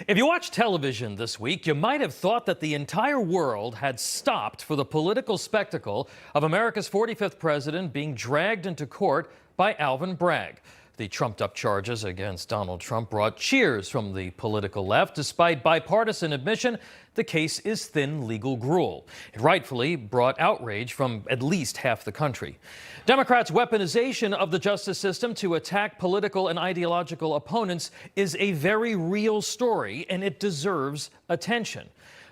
If you watched television this week, you might have thought that the entire world had stopped for the political spectacle of America's 45th president being dragged into court by Alvin Bragg. The trumped-up charges against Donald Trump brought cheers from the political left. Despite bipartisan admission, the case is thin legal gruel. It rightfully brought outrage from at least half the country. Democrats' weaponization of the justice system to attack political and ideological opponents is a very real story, and it deserves attention.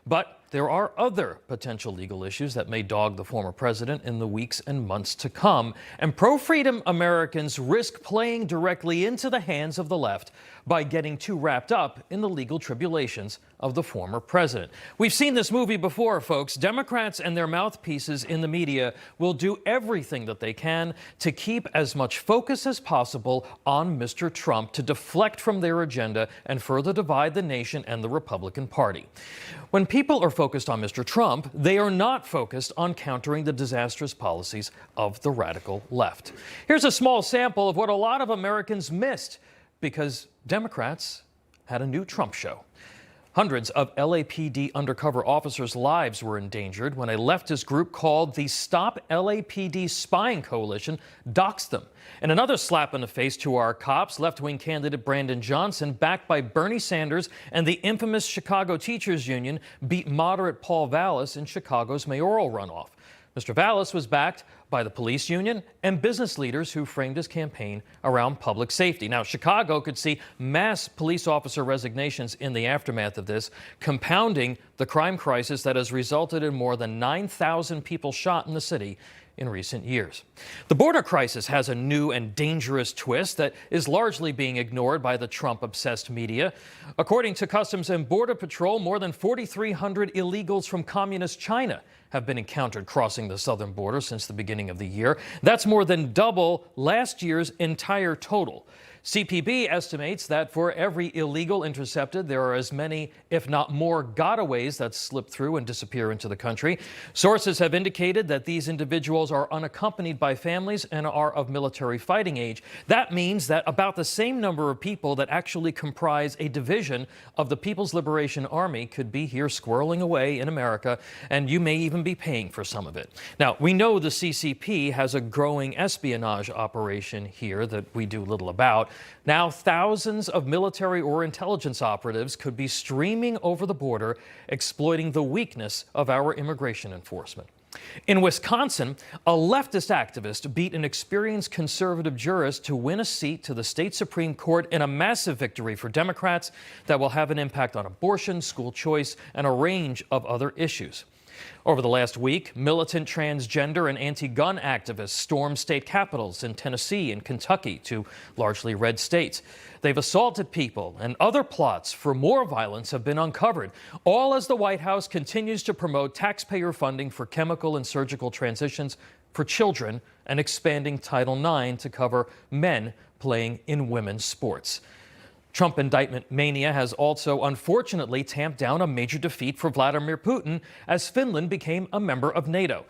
But there are other potential legal issues that may dog the former president in the weeks and months to come, and pro-freedom Americans risk playing directly into the hands of the left by getting too wrapped up in the legal tribulations of the former president. We've seen this movie before, folks. Democrats and their mouthpieces in the media will do everything that they can to keep as much focus as possible on Mr. Trump, to deflect from their agenda and further divide the nation and the Republican Party. When people are focused on Mr. Trump, they are not focused on countering the disastrous policies of the radical left. Here's a small sample of what a lot of Americans missed because Democrats had a new Trump show. Hundreds of LAPD undercover officers' lives were endangered when a leftist group called the Stop LAPD Spying Coalition doxed them. And another slap in the face to our cops, left-wing candidate Brandon Johnson, backed by Bernie Sanders and the infamous Chicago Teachers Union, beat moderate Paul Vallas in Chicago's mayoral runoff. Mr. Vallas was backed by the police union and business leaders who framed his campaign around public safety. Now, Chicago could see mass police officer resignations in the aftermath of this, compounding the crime crisis that has resulted in more than 9,000 people shot in the city in recent years. The border crisis has a new and dangerous twist that is largely being ignored by the Trump-obsessed media. According to Customs and Border Patrol, more than 4,300 illegals from communist China have been encountered crossing the southern border since the beginning of the year. That's more than double last year's entire total. CPB estimates that for every illegal intercepted, there are as many, if not more, gotaways that slip through and disappear into the country. Sources have indicated that these individuals are unaccompanied by families and are of military fighting age. That means that about the same number of people that actually comprise a division of the People's Liberation Army could be here squirreling away in America, and you may even be paying for some of it. Now, we know the CCP has a growing espionage operation here that we do little about. Now, thousands of military or intelligence operatives could be streaming over the border, exploiting the weakness of our immigration enforcement. In Wisconsin, a leftist activist beat an experienced conservative jurist to win a seat to the state Supreme Court in a massive victory for Democrats that will have an impact on abortion, school choice, and a range of other issues. Over the last week, militant transgender and anti-gun activists stormed state capitals in Tennessee and Kentucky, two largely red states. They've assaulted people, and other plots for more violence have been uncovered, all as the White House continues to promote taxpayer funding for chemical and surgical transitions for children and expanding Title IX to cover men playing in women's sports. Trump indictment mania has also unfortunately tamped down a major defeat for Vladimir Putin as Finland became a member of NATO.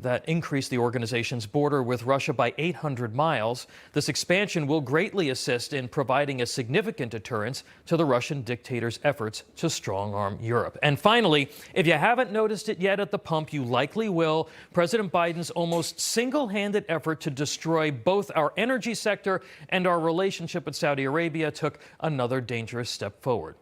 That increased the organization's border with Russia by 800 miles. This expansion will greatly assist in providing a significant deterrence to the Russian dictator's efforts to strong-arm Europe. And finally, if you haven't noticed it yet at the pump, you likely will. President Biden's almost single-handed effort to destroy both our energy sector and our relationship with Saudi Arabia took another dangerous step forward.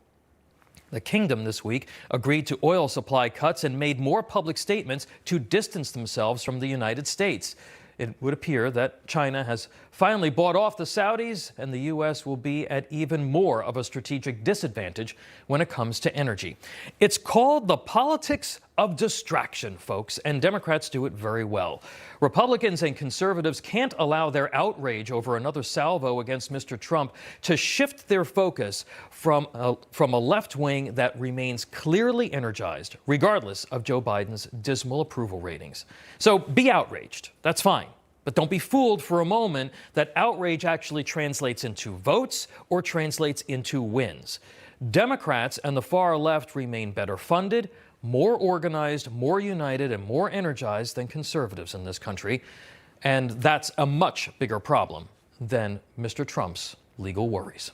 The kingdom this week agreed to oil supply cuts and made more public statements to distance themselves from the United States. It would appear that China has finally bought off the Saudis, and the U.S. will be at even more of a strategic disadvantage when it comes to energy. It's called the politics of distraction, folks, and Democrats do it very well. Republicans and conservatives can't allow their outrage over another salvo against Mr. Trump to shift their focus from a left wing that remains clearly energized, regardless of Joe Biden's dismal approval ratings. So be outraged. That's fine. But don't be fooled for a moment that outrage actually translates into votes or translates into wins. Democrats and the far left remain better funded, more organized, more united, and more energized than conservatives in this country. And that's a much bigger problem than Mr. Trump's legal worries.